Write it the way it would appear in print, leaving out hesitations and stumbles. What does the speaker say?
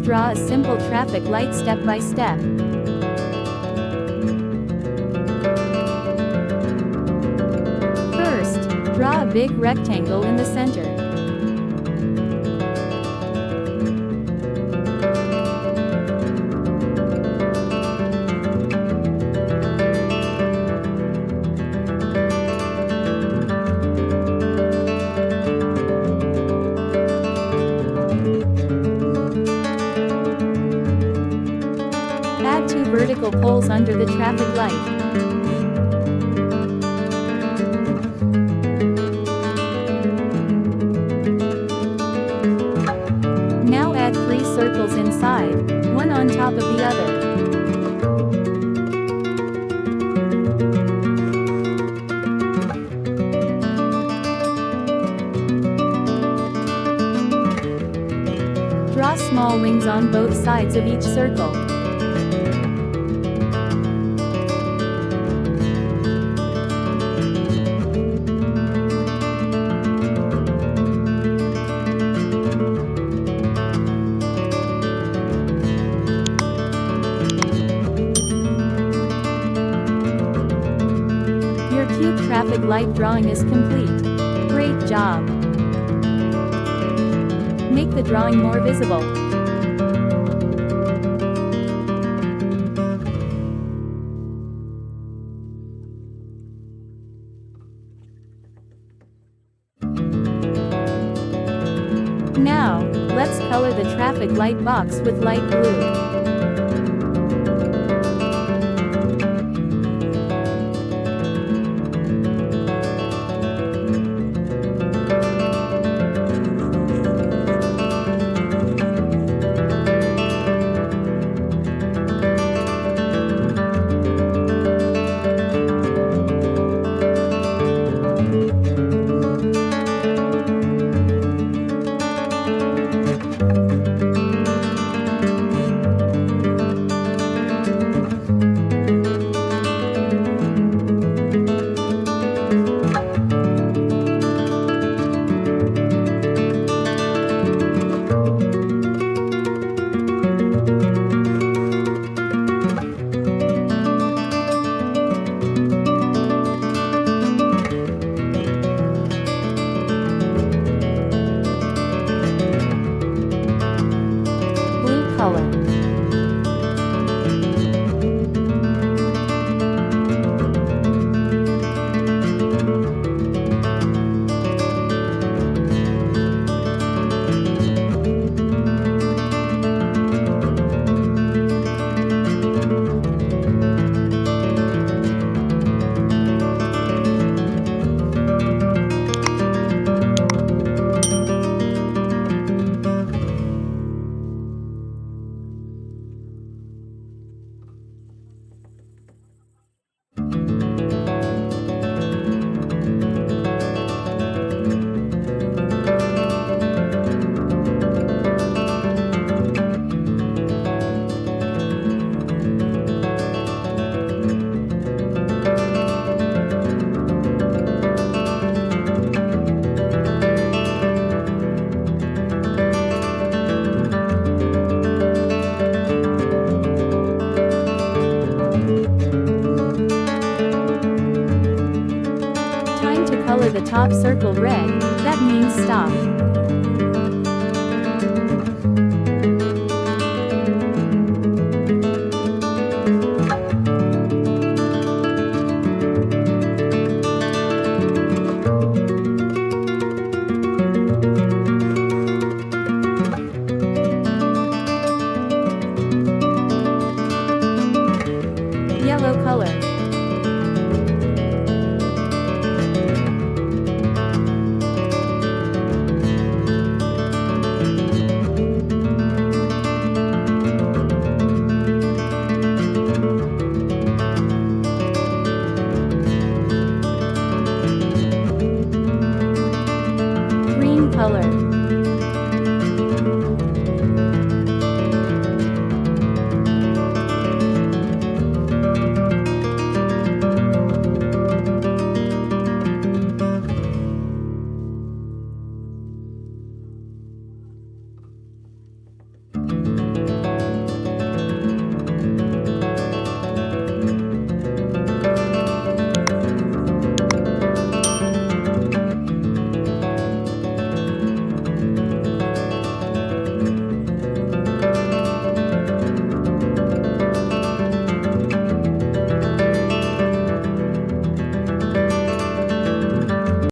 draw a simple traffic light step by step. First, draw a big rectangle in the center. Add 2 vertical poles under the traffic light. Now add 3 circles inside, one on top of the other. Draw small wings on both sides of each circle. Your cute traffic light drawing is complete. Great job! Make the drawing more visible. Now, let's color the traffic light box with light blue. Color. Color the top circle red, that means stop. Yellow color. Green color.